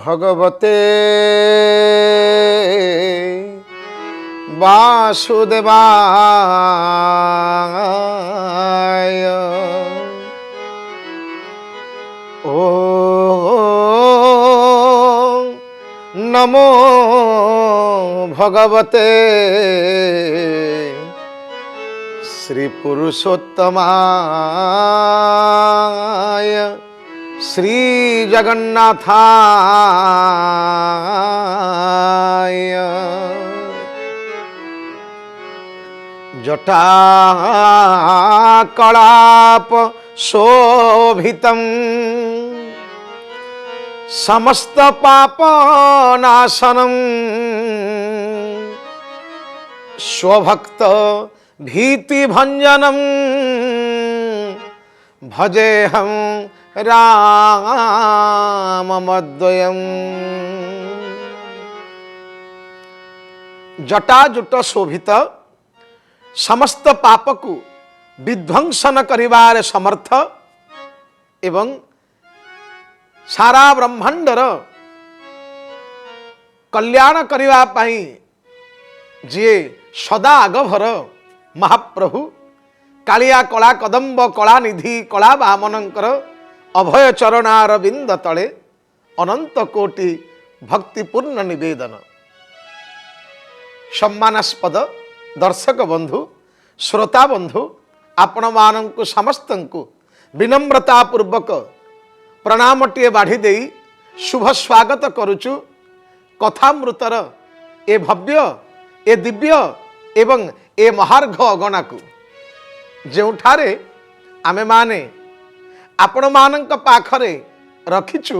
भगवते वासुदेवाय। ओ नमो भगवते श्री पुरुषोत्तमाय श्री जगन्नाथाय। जटा कलाप शोभितं समस्त पाप नाशनं स्वभक्त भीति भंजनम भजेहं राममद्वयम्। जटाजुट शोभित समस्त पाप को विध्वंसन करिवार समर्थ एवं सारा ब्रह्मांडर कल्याण करिवा पाई जे सदा आगभर महाप्रभु कालिया कला कदम्ब कला निधि कला बामनंकर अभय चरणार बिंद तले अनंत कोटि भक्तिपूर्ण निवेदन। सम्मानास्पद दर्शक बंधु श्रोता बंधु आपण मानंकु समस्तंकु विनम्रता पूर्वक प्रणामटिए बाढ़ी दे शुभ स्वागत करुचु कथामृतर ए भव्य ए दिव्य एवं ए महार्घ अगणा को जोठारे आमे माने आपण मानंक पाखरे रखिचु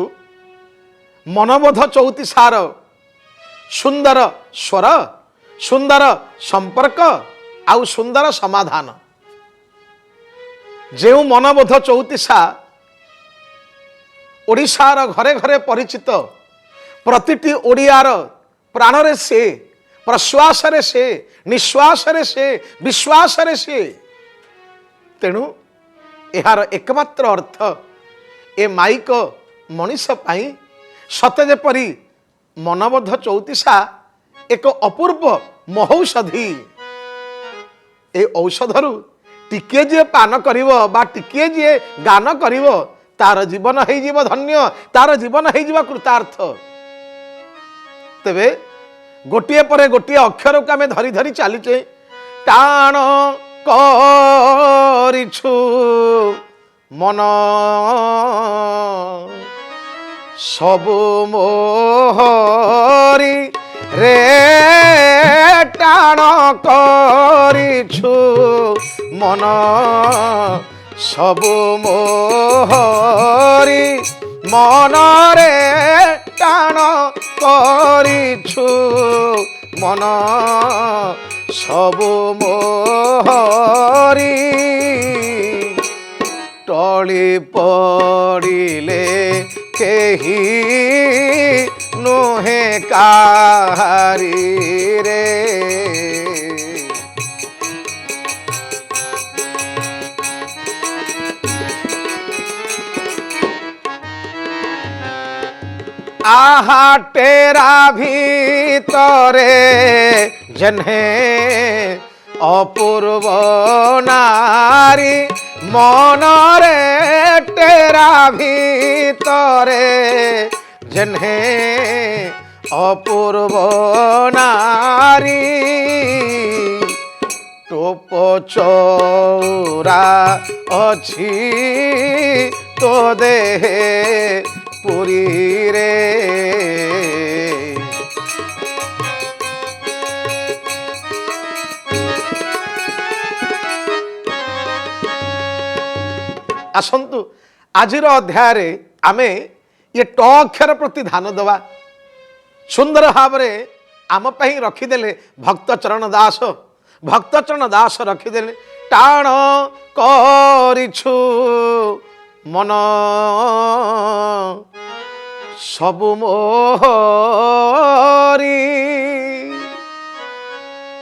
मनबोध चौतीसार सुंदर स्वर सुंदर संपर्क आउ सुंदर समाधान। जो मनबोध चौतीसा ओडिशार घरे घरे परिचित प्रतिटी ओडियार प्राणरे से प्रश्वास रे से निश्वास रे से विश्वास रे से तेणु यार एकमात्र अर्थ ए माइक मनीष पाई सते जेपरी मनबोध चौतीसा एक अपूर्व महौषधि। ए औषधरु टिके जे पान करिवो बा टिके जे गान करिवो तार जीवन है जीव धन्य तार जीवन है जीव कृतार्थ। तेबे गोटिए परे गोटिए अक्षर को आमे धरी धरी चलीचे टाण करिछु मन सबु मोहरी रे टाण करिछु मन सबु मोहरी मन रे टाण करिछु मन सबु मोहरी टली पड़िले केही नुहे काहारी रे। आहा तेरा भीतरे जन्हे अपूर्व नारी मन रे तेरा भीतरे जन्हे अपूर्व नारी टोप चौरा अछि तो देहे पुरी रे। आसंतु आजिर अध्याय रे आमे ये ट अक्षर प्रति ध्यान दवा। सुंदर भाव आम पई रखिदेले भक्तचरण दास रखिदेले टाण करिछु मन सबु मोहरी।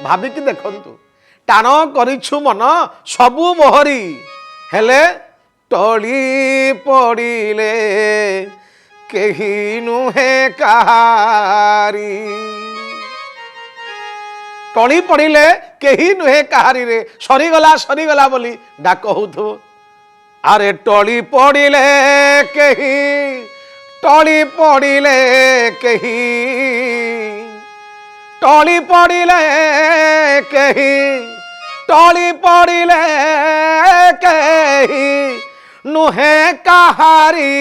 भाविकी देखंतु टाण करिछु मन सबु मोहरी हेले टली पड़िले କେହି ନୁହେଁ କାହାରି। ଟଳି ପଡ଼ିଲେ କେହି ନୁହେଁ କାହାରିରେ, ସରିଗଲା ସରିଗଲା ବୋଲି ଡାକ ହଉଥିବ। ଆରେ ଟଳି ପଡ଼ିଲେ କେହି, ଟଳି ପଡ଼ିଲେ କେହି, ଟଳି ପଡ଼ିଲେ କେହି, ଟଳି ପଡ଼ିଲେ କେହି ନୁହେଁ କାହାରି।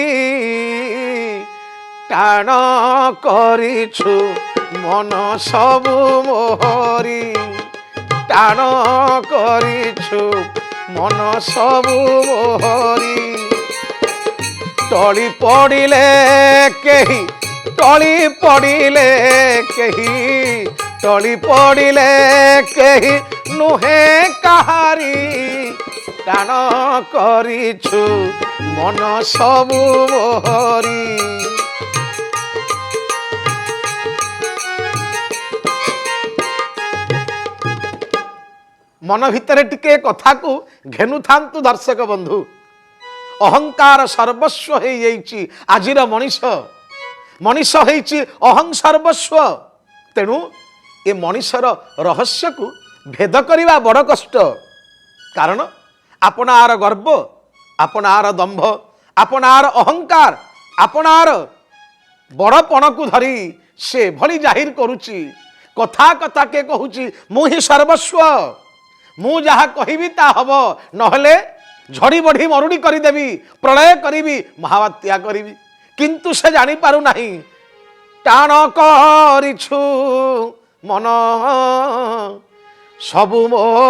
টাণ করিছু মন সবু মোহরি, টাণ করিছু মন সবু মোহরি। টলি পড়িলে কেহি, টলি পড়িলে কেহি, টলি পড়িলে কেহি নুহে কাহারি। টাণ করিছু মন সবু মোহরি। मन भितर टिके कथा को घेनु थांतु दर्शक बंधु। अहंकार सर्वस्व हो जाइछि आजिर मनीष, मनीष होइछि अहं सर्वस्व। तेणु ए मनीषर रहस्य को भेद करिबा बड़ कष्ट। कारण आपनार गर्व, आपनार दंभ, आपनार अहंकार, आपनार बड़पण को धरी से भली जाहिर करुछि। कथा कथा के कहूछि मु ही सर्वस्व, मु जहा कहिबी ता हब, नहले झड़ी बढ़ी मरुड़ी करदेवी, प्रलय करी, महाबात्या करी। किंतु से जानी पारु नाही टाण करिछु मन सबु मोहरी।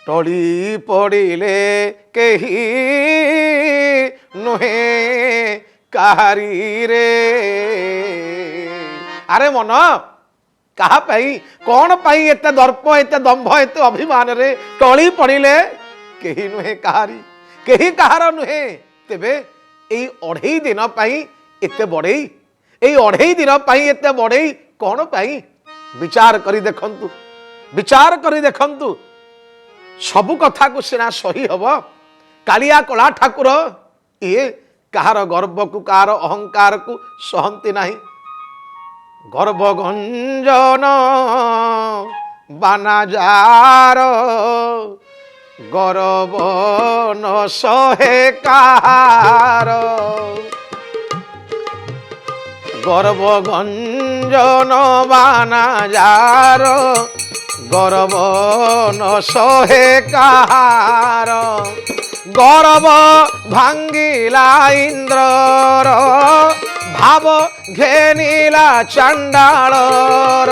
टली पड़िले केही नुहे काहारी रे। अरे मन कहा पाई कौन पाई एते दर्प, एते दंभ, एते अभिमान रे टली पड़िले केही नुहे काहारी, केही काहार नुहे। तेबे एई 2.5 दिन पाई एते बड़ेई, एई 2.5 दिन पाई एते बड़ेई कौन पाई? विचार करी देखंतु, विचार करी देखंतु। सबु कथा को सिना सही हब, कालिया कला ठाकुर ये कहार गर्व को, कहार अहंकार को सहंती नाही। गर्भ गंजन बानाजार, गर्व न सहे कहार। गर्भ गंजन बानाजार, गर्व न सहे कहार। गर्व भांगिला इंद्रर, भाव घेनिला चंडालर।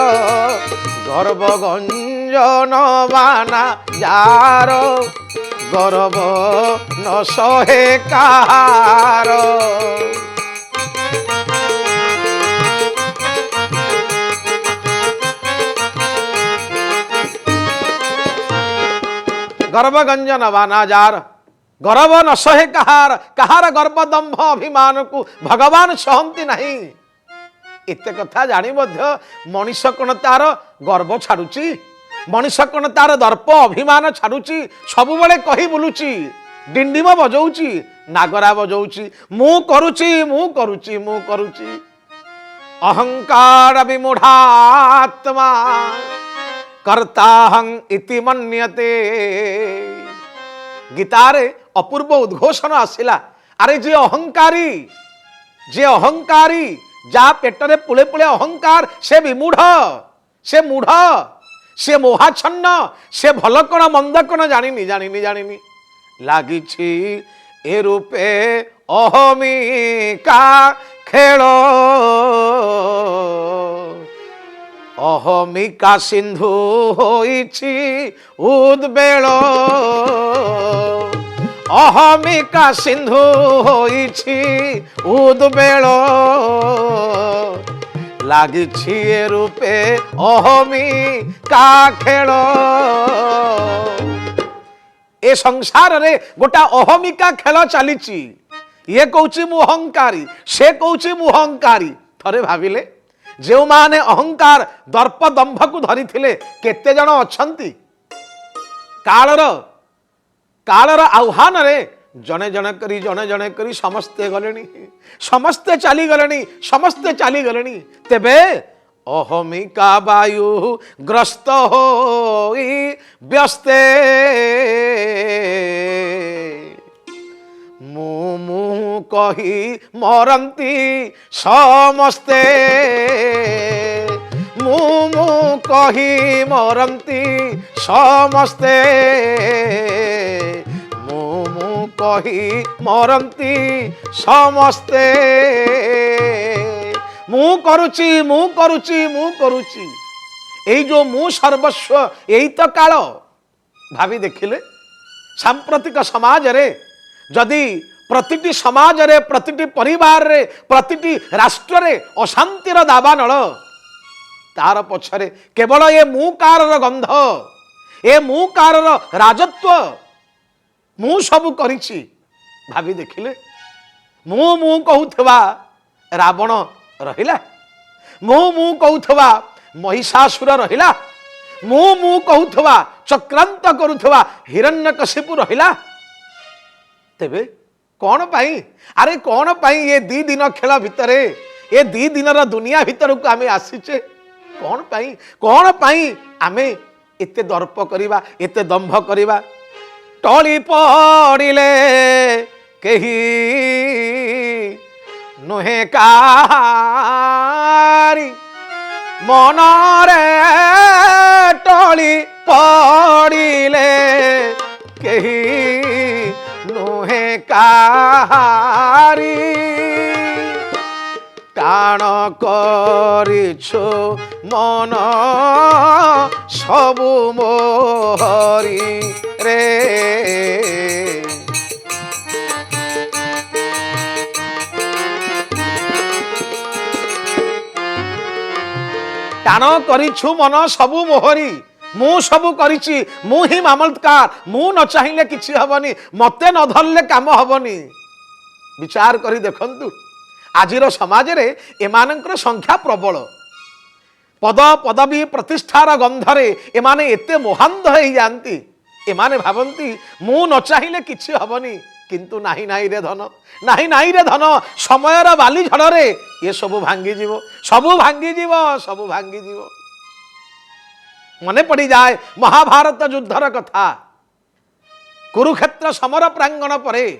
गर्व गंजन बाना जार, गर्व न सहे कहार। गर्व गंजन बानाजार, गर्व न सहे कहार। कहार गर्व दंभ अभिमान को भगवान सहंती नहीं। एते कथा जानी मध्य मनीष कोन तार गर्व छाड़ुची, मनीष कोन तार दर्प अभिमान छाड़ुची। सबु बेले कही बुलुची, डिंडिम बजौची, नागरा बजौची, मु करुची, मु करुची, मु करुची। अहंकार विमूढ़ात्मा कर्ताहं इति मन्यते। गीतारे अपूर्व उद्घोषण आसिला। अरे जे अहंकारी, जे अहंकारी, जा पेटरे पुले पुले अहंकार, से विमूढ़, से मूढ़, से मोहाच्छन्न, से भल कण मंद कण जानिनी, जानिनी, जानिनी। लागिछि ए रूपे अहमिका खेल, अहमिका सिंधु होइछि उद्वेल। अहमिका सिंधु होइछि उद्वेल, लागिछि ए रूपे अहमिका खेल। ए संसार रे गोटा अहमिका खेल चलीची। ये कहूची मु अहंकारी, से कहूची मु अहंकारी। थरे भाविले जो माने अहंकार दर्प दंभ को धरी थिले केते जण अछंती। कालर कालर आह्वान रे जने जने करी समस्ते गले समस्ते चली गले समस्ते चली गले तेबे अहमिका वायु ग्रस्त हो व्यस्ते मु कही मरंती समस्ते मु कही मरंती समस्ते मु कही मरंती समस्ते मु करुची एई जो मु सर्वस्व एई तो काल भावी देखिले सांप्रतिक समाज रे जदि प्रतिटी समाज रे प्रतिटी परिवार रे प्रतिटी राष्ट्र रे अशांतिर दावानल तार पछरे केवल ये मुकार गंध ए मुकार राजत्व मु सब करिछि भावी देखिले मु कहूथबा रावण रहिला मु कहूथबा महिषासुर रहिला मु कहूथबा चक्रांत करुथबा हिरण्यकशिपु रहिला तेबे कौन पाई अरे कौन पाई ये दी दिन खेल भितरे ये दी दिन दुनिया भितर को आमे आसीचे कौन पाई आमे एते दर्प करिबा एते दंभ करिबा टली पड़िले केही नुहे कारी मनरे टली पड़िले केही नुहे कारी टाण करिछु मन सबु मोहरी रे टाण करिछु मन सबु मोहरी मु सबु करिछि मु ही मामलतकार मु न चाहिए किछि हबनी मते न धरले काम हबनी विचार करी देखंतु आजिर समाज रे एमानकर संख्या प्रबल पद पदवी प्रतिष्ठार गंधरे एमाने एते मोहांध हो जाती एमाने भावंती मु न चाहिए किछि हबनी किंतु नाही नाही रे धन नाही नाही रे धन समयर बाली झड़े ये सबु भांगी जीव सबु भांगी जीव सबु भांगी जीव मने पड़ी जाए महाभारत युद्धर कथा कुरुक्षेत्र समर प्रांगण परे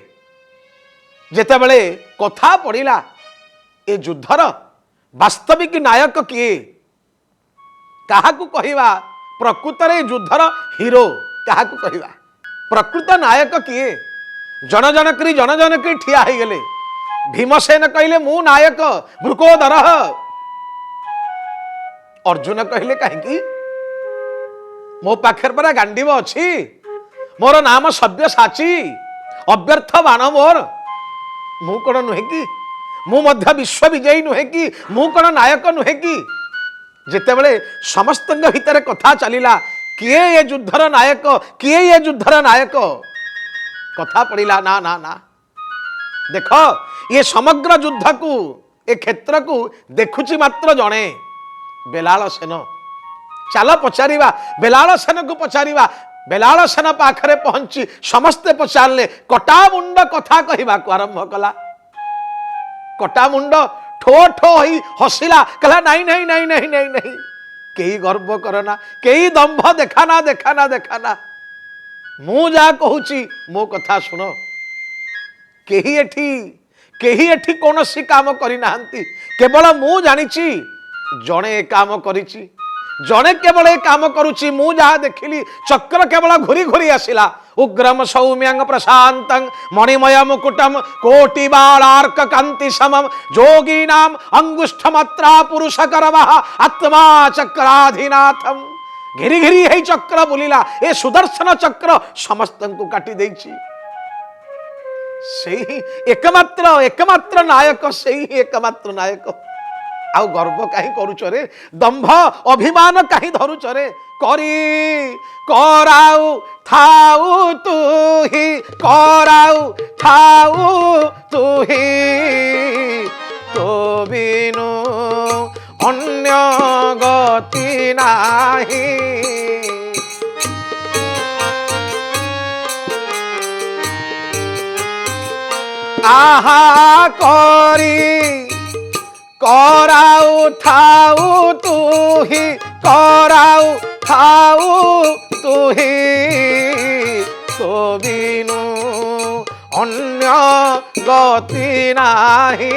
जेतेबेले कथा पड़िला ए युद्धर वास्तविक नायक किए काहाकू कहिबा प्रकृत रे युद्धर हीरो काहाकू कहिबा प्रकृत नायक किए जन जन करी ठिया हो गले भीमसेन कहले मु नायक भृकोदर अर्जुन कहले कहीं मो पाखे परा गांडीव अच्छी मोर नाम सव्यसाची अव्यर्थ बाण मोर मु कौन नुहे कि मु मध्य विश्व विजयी नुहे कि मु कौन नायक नुहे कि जेतेबेले समस्त भितर कथा चलिला किए ये युद्धर नायक किए ये युद्धर नायक कथा पड़िला ना ना ना देख ये समग्र युद्ध को ए क्षेत्र को देखुची मात्र जणे बेलाल सेन चल पचारिबा बेलाल सेन को पचारिबा बेलाल सेन पाखरे पहुंची समस्ते पचारले कटा मुंड कथा कहबा को आरंभ कला कटा मुंड ठो ठो ही हसिला कहला नहीं नहीं नहीं नहीं नहीं नहीं केही गर्व करना केही दंभ देखाना देखाना देखाना मु जा कहूची मो कथा सुन केही एठी कौनसी काम करी नाहंती केवल मु जानिची जणे काम करिची जणे केवल ए काम करुची मु जहा देखिली चक्र केवल घुरी घुरी आसिला उग्रम सौम्यंग प्रशांतं मणिमय मुकुटम कोटि बालार्क कांति समम जोगी नाम अंगुष्ठ मात्रा पुरुष करवः आत्मा चक्राधिनाथम घिरी घिरी हे चक्र बुलिला ए सुदर्शन चक्र समस्त को काटी देछि सेही एकमात्र नायक सेही एकमात्र नायक आउ गर्व कहीं करुच रे दंभ अभिमान कहीं धरुच रे करी कराउ थाउ तू ही कराउ थाउ तू ही तो बिनु अन्य गति नाही আহা করি কৰাও থাও তুহি কৰাও থাও তুহি তবিনু অন্য গতি নাহি।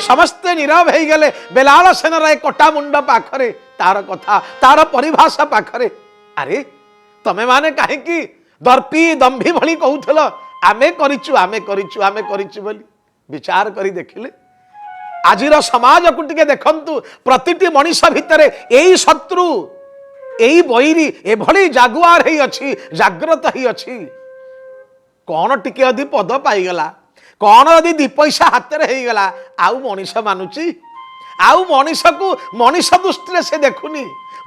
ସମସ୍ତେ ନୀରବ ହେଇଗଲେ। ବେଲାଳ ସେନର ଏ କଟା ମୁଣ୍ଡ ପାଖରେ ତାର କଥା ତାର ପରିଭାଷା ପାଖରେ, ଆରେ ତମେ ମାନେ କାହିଁକି ଦର୍ପି ଦମ୍ଭି ଭଳି କହୁଥିଲ ଆମେ କରିଛୁ ଆମେ କରିଛୁ ଆମେ କରିଛୁ ବୋଲି? ବିଚାର କରି ଦେଖିଲେ ଆଜିର ସମାଜକୁ ଟିକେ ଦେଖନ୍ତୁ। ପ୍ରତିଟି ମଣିଷ ଭିତରେ ଏଇ ଶତ୍ରୁ ଏଇ ବୈରୀ ଏଭଳି ଜାଗୁଆର ହେଇ ଅଛି, ଜାଗ୍ରତ ହେଇ ଅଛି। କଣ ଟିକେ ଯଦି ପଦ ପାଇଗଲା, କଣ ଯଦି ଦି ପଇସା ହାତରେ ହେଇଗଲା, ଆଉ ମଣିଷ ମାନୁଛି? ଆଉ ମଣିଷକୁ ମଣିଷ ଦୃଷ୍ଟିରେ ସେ ଦେଖୁନି,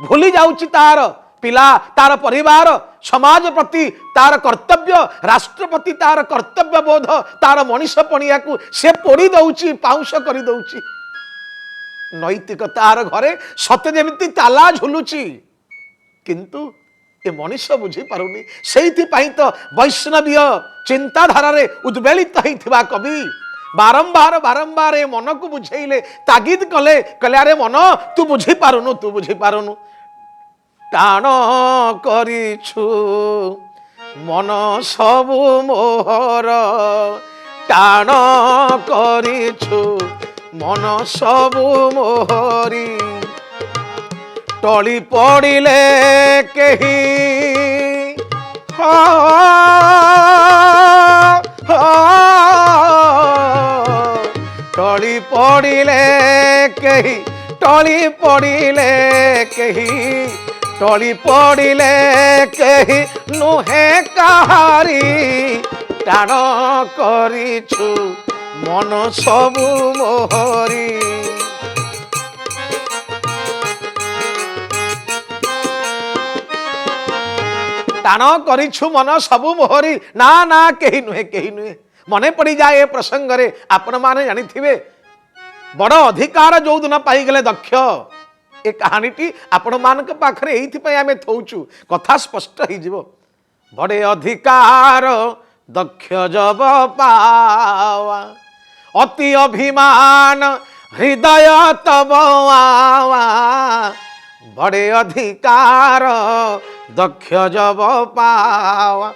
ଭୁଲି ଯାଉଛି ତାର ପିଲା, ତାର ପରିବାର, ସମାଜ ପ୍ରତି ତାର କର୍ତ୍ତବ୍ୟ, ରାଷ୍ଟ୍ର ପ୍ରତି ତାର କର୍ତ୍ତବ୍ୟ ବୋଧ, ତାର ମଣିଷ ପଣିଆକୁ ସେ ପୋଡ଼ି ଦଉଛି, ପାଉଁଶ କରି ଦଉଛି। ନୈତିକତାର ଘରେ ସତେ ଯେମିତି ତାଲା ଝୁଲୁଛି, କିନ୍ତୁ ଏ ମଣିଷ ବୁଝି ପାରୁନି। ସେଇଥିପାଇଁ ତ ବୈଷ୍ଣବୀୟ ଚିନ୍ତାଧାରାରେ ଉଦ୍ବେଳିତ ହେଇଥିବା କବି ବାରମ୍ବାର ବାରମ୍ବାର ଏ ମନକୁ ବୁଝେଇଲେ, ତାଗିଦ କଲେ, କହିଲେ ଆରେ ମନ ତୁ ବୁଝିପାରୁନୁ, ତୁ ବୁଝିପାରୁନୁ। টাণ করিছু মন সবু মোহর, টাণ করিছু মন সবু মোহরি, টলি পড়িলে কেহি টলি পড়িলে কেহি, টলি পড়িলে কেহি, টলি পড়িলে কেহি নুহে কাহারি, টাণ করিছু মন সবু মোহরি। টাণ করিছু মন সবু মোহরি, না না কেহি নুহে, কেহি নুহে। মনে পড়ি যায় এ প্রসঙ্গরে, আপন মানে জানিথিবে বড় অধিকার যৌদিন পাইগলে দক্ষ, এ কাহিনীটি আপন মানক পাখরে এইথিপাই আমি থৌছু, কথা স্পষ্ট হইଯିବ। বড়ে অধিকার দক্ষ জব পাওয়া, অতি অভিমান হৃদয় তব আওয়া, বড়ে অধিকার দক্ষ জব পাওয়া।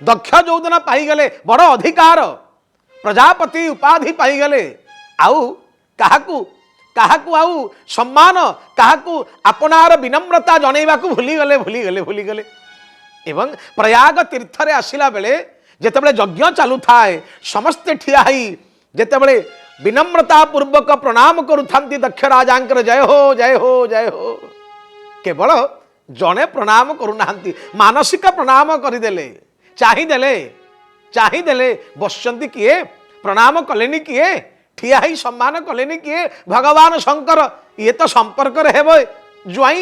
দক্ষ যৌদিন পাইগলে, বড় অধিকার প্রজাপতি উপাধি পাইগলে, আউ কাহাকু কাহাকু আউ সম্মান, কাহাকু আপনার বিনম্রতা জনাইবাকু ভুলিগলে ভুলিগলে ভুলিগলে। এবং প্রয়াগ তীর্থরে আসিলা বেলে যেতবেলে যজ্ঞ চালু থায়, সমস্তে ঠিয়া হই যেতবেলে বিনম্রতা পূর্বক প্রণাম করুথান্তি দক্ষ রাজাঙ্কর জয় হো জয় হো জয় হো। কেবল জনে প্রণাম করুনাহান্তি, মানসিক প্রণাম করিদেলে, চাহিদেলে চাহিদেলে। বসଛନ୍ତି কিଏ, প্রণাম কলেনি কিଏ, ঠিয়া হই সম্মান কলেনি কিଏ, ভগবান শঙ্কর। ইয়ে তো সম্পর্করে হেব জ্বাই।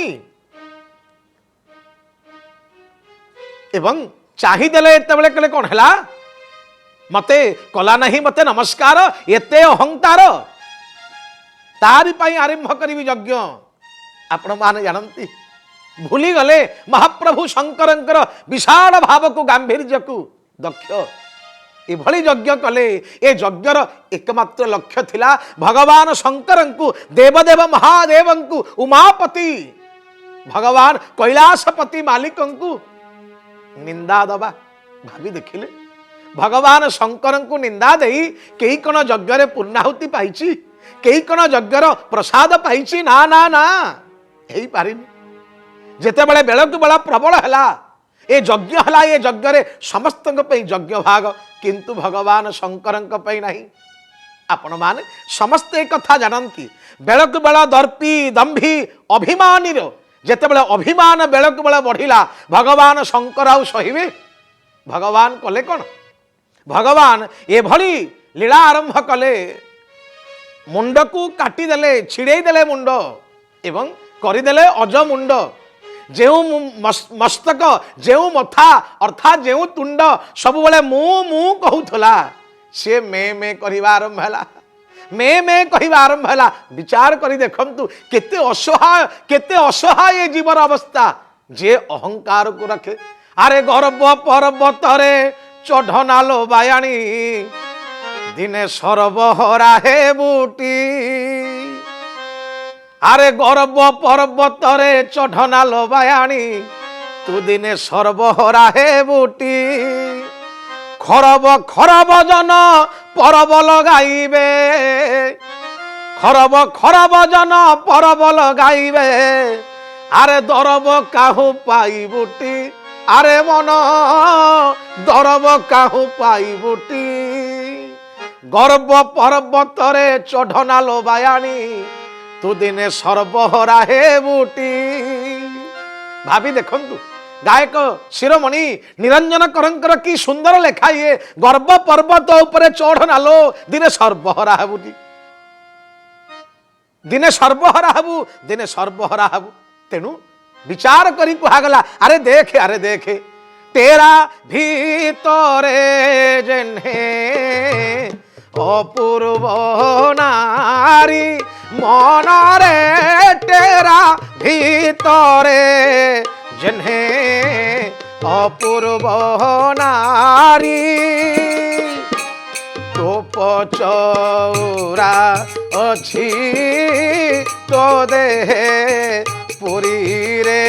এবং চাহিদেলে এতবেলে কলে কোন হেলা, মতে কলা নাহি মতে নমস্কার, এতে অহংকার, তারি পাই আরম্ভ করিবি যজ্ঞ। আপন মানে জানନ୍ତି, ভুলি গলে মহাপ্রভু শঙ্করঙ্কর বিশাল ভাবকু, গাম্ভীর্যকু। দক্ষ এভଳି যজ্ঞ কলে, এ যজ্ঞর একমাত্র লক্ষ্য ଥିଲା ভগবান শঙ্করঙ্কু, দেবদেব মহাদেবঙ্কু, উমাপতি ভগবান কৈলাসপতি মালিকঙ্কু নিন্দা দবা। ভাবি দেখিলে ভগবান শঙ্করঙ্কু নিন্দা দেই কেই কোন যজ্ঞরে পূর্ণাহুতি পাইছি, কেই কোন যজ্ঞর প্রসাদ পাইছি? না না না, হেই পারিনি। যেতেবেলে বেଳକୁ বেଳ প্রবল হেলা, এ যজ্ঞ হেলা, এ যজ্ঞরে সমস্তଙ୍କ ପାଇଁ যজ্ঞ ভাগ, কিন্তু ভগবান শঙ্করଙ୍କ ପାଇଁ ନାହିଁ। আপন মানে ସମସ୍ତେ ଏ କଥା ଜାଣନ୍ତି। ବେଳକୁ ବେଳ ଦର୍ପି ଦମ୍ଭି ଅଭିମାନୀର ଯେତେବେଳେ ଅଭିମାନ ବେଳକୁ ବେଳ ବଢ଼ିଲା, ଭଗବାନ ଶଙ୍କର ଆଉ ସହିବେ? ଭଗବାନ କଲେ କ'ଣ? ଭଗବାନ ଏଭଳି ଲୀଳା ଆରମ୍ଭ କଲେ, ମୁଣ୍ଡକୁ କାଟିଦେଲେ, ଛିଡ଼େଇ ଦେଲେ ମୁଣ୍ଡ ଏବଂ କରିଦେଲେ ଅଜମୁଣ୍ଡ। ଯେଉଁ ମସ୍ତକ, ଯେଉଁ ମଥା ଅର୍ଥାତ୍ ଯେଉଁ ତୁଣ୍ଡ ସବୁବେଳେ ମୁଁ ମୁଁ କହୁଥିଲା, ସେ ମେ ମେ କରିବା ଆରମ୍ଭ ହେଲା, ମେ ମେ କହିବା ଆରମ୍ଭ ହେଲା। ବିଚାର କରି ଦେଖନ୍ତୁ କେତେ ଅସହାୟ, କେତେ ଅସହାୟ ଏ ଜୀବର ଅବସ୍ଥା। ଯେ ଅହଙ୍କାରକୁ ରଖେ, ଆରେ ଗର୍ବ ପର୍ବତରେ চঢ়নালো বায়াণী দিনে সর্বহরা হে বুটি আরে গর্ব পর্বতরে চঢ়নালো বায়াণী তু দিনে সর্বহরা হে বুটি খরব খরব জন পরব লগাইবে খরব খরব জন পরব লগাইবে আরে দরব কাহু পাইবুটি আরে মন দরব কাহু পাইবুটি গর্ব পর্বতরে চঢ়নালো বায়াণী তু দিনে সর্বহরা হে বুটি ভাবি দেখন্তু গায়ক শিরোমণি নিরঞ্জন করঙ্কর কি সুন্দর লেখা ইয়ে গর্ব পর্বত উপরে চঢ়নালো দিনে সর্বহরা হেবুটি দিনে সর্বহরা হেবু দিনে সর্বহরা হেবু তেণু বিচার করি কুহাগলা আরে দেখে তেরা ভিতরে জেনে অপূর্ব নারী মনরে তেরা ভিতরে জেনে অপূর্ব নারী তোপ চৌরা অছি তো দেহে পুরী রে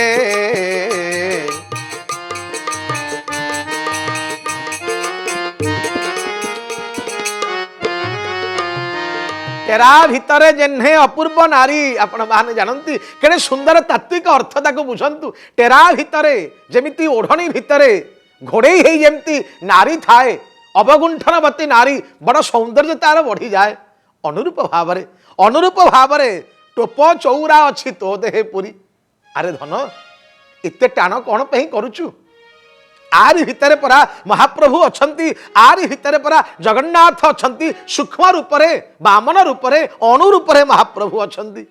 তেরা ভিতরে জেনে অপূর্ব নারী আপন মানে জানନ୍ତି কেড়ে সুন্দর তাত্ত্বিক অর্থ তাকে বুঝন্তু তেরা ভিতরে যেমিতি ওঢ়ণী ভিতরে ঘোড়েই হেই যেমতি নারী থায়ে অবগুণ্ঠনবতী নারী বড় সৌন্দর্য তার বঢ়ি যায় অনুরূপ ভাବରେ ଟୋପ ଚଉରା ଅଛି ତୋ ଦେହେ ପୁରୀ ଆରେ ଧନ ଏତେ ଟାଣ କଣ ପାଇଁ କରୁଛୁ आरि भितरे परा महाप्रभु अछंती आरि भितरे परा जगन्नाथ अछंती सूक्ष्म रूपरे वामन रूपरे अणु रूपरे महाप्रभु अछंती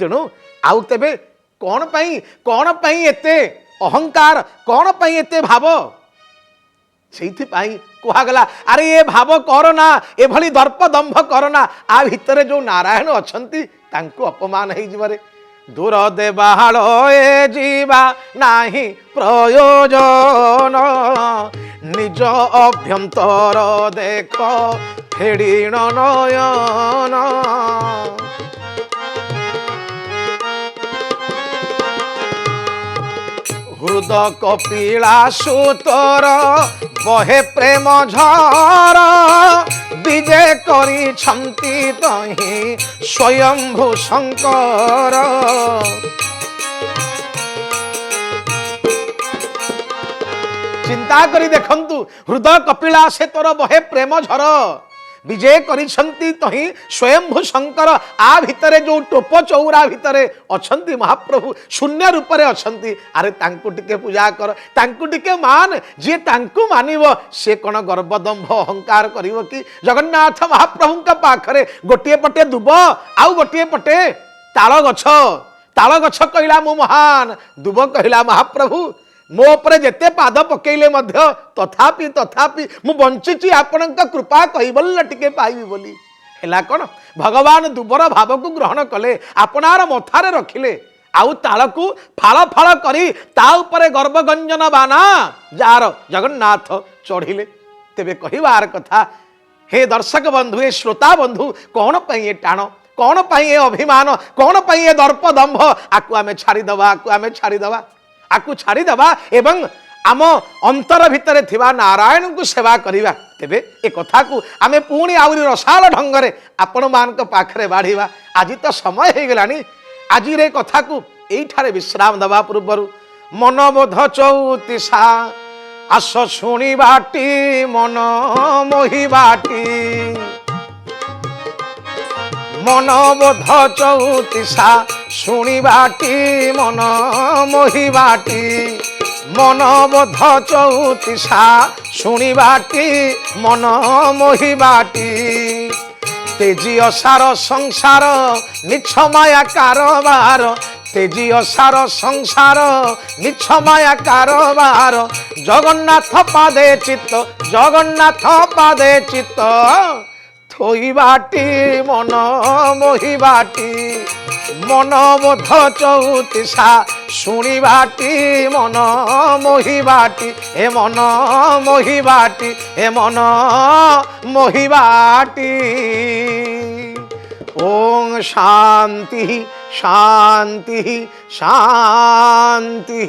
तेणु आउ तेबे कौन पई एते अहंकार कौन पई एते भाव सेइथि पई कुहागला अरे ये भाव करना ए भली दर्प दंभ करना आ भितरे जो नारायण अछंती तांको अपमान हेइ जिबारे दूर देवाल ए जीवा नाही प्रयोजन निज अभ्यंतर देख फेड़ीण नयन हृद कपिला सुतर बहे प्रेम झर विजय करी छंती तही स्वयंभू शंकर चिंता करी देखंतु हृदय कपिला से तोर बहे प्रेम झर विजय करिछंती तही स्वयंभू शंकर आ भितरे जो टोप चौरा भितरे अछंती महाप्रभु शून्य रूप रे अछंती अरे तांकु टिके पूजा कर तांकु टिके मान जे तांकु मानिवो से कोन गर्वदंभ अहंकार करिवो कि जगन्नाथ महाप्रभु का पाखरे गोटिए पटे दुब आउ गोटिए पटे ताल गछ कहिला मु महान दुब कहिला महाप्रभु मो उपरे जेते पाद पकेइले मध्य तथापि मु बंचिची आपनक कृपा कहिबल टिके पाइबी बोली हेला कोन भगवान दुबर भाव को ग्रहण कले आपनार मथारे रखिले आउ तालकु फाळ फाळ करी ता उपरे गर्वगंजन बाना जार जगन्नाथ चढ़िले तेबे कहिबार कथा हे दर्शक बंधु हे श्रोता बंधु कौन पई ए टाण कौन पई ए अभिमान कौन पई ए दर्प दंभ आकु आमे छाड़ी दबा एवं आम अंतर भितर थिबा नारायण को सेवा करिबा तेबे ए कथा को आमे पुणी आउरी रसाल ढंगरे आपण मानक पाखरे बाढ़ीबा आज तो समय हे गेलानी आज रे कथा को एठारे विश्राम दबा पूर्वरु मनबोध चौतीसा आस शुणी बाटी मन मोहि बाटी मनबोध चौतीसा शुणी बाटी मन मोहि बाटी मनबोध चौतीसा शुणी बाटी मन मोहि बाटी तेजी असार संसार निछ माया कारबार तेजी असार संसार निछ माया कारबार जगन्नाथ पादे चित्त थोई बाटी मन मोहि बाटी মনবোধ চৌতিসা শুনিবাটি মন মোহিবাটি এ মন মোহিবাটি এ মন মোহিবাটি। ওং শান্তি শান্তি শান্তি।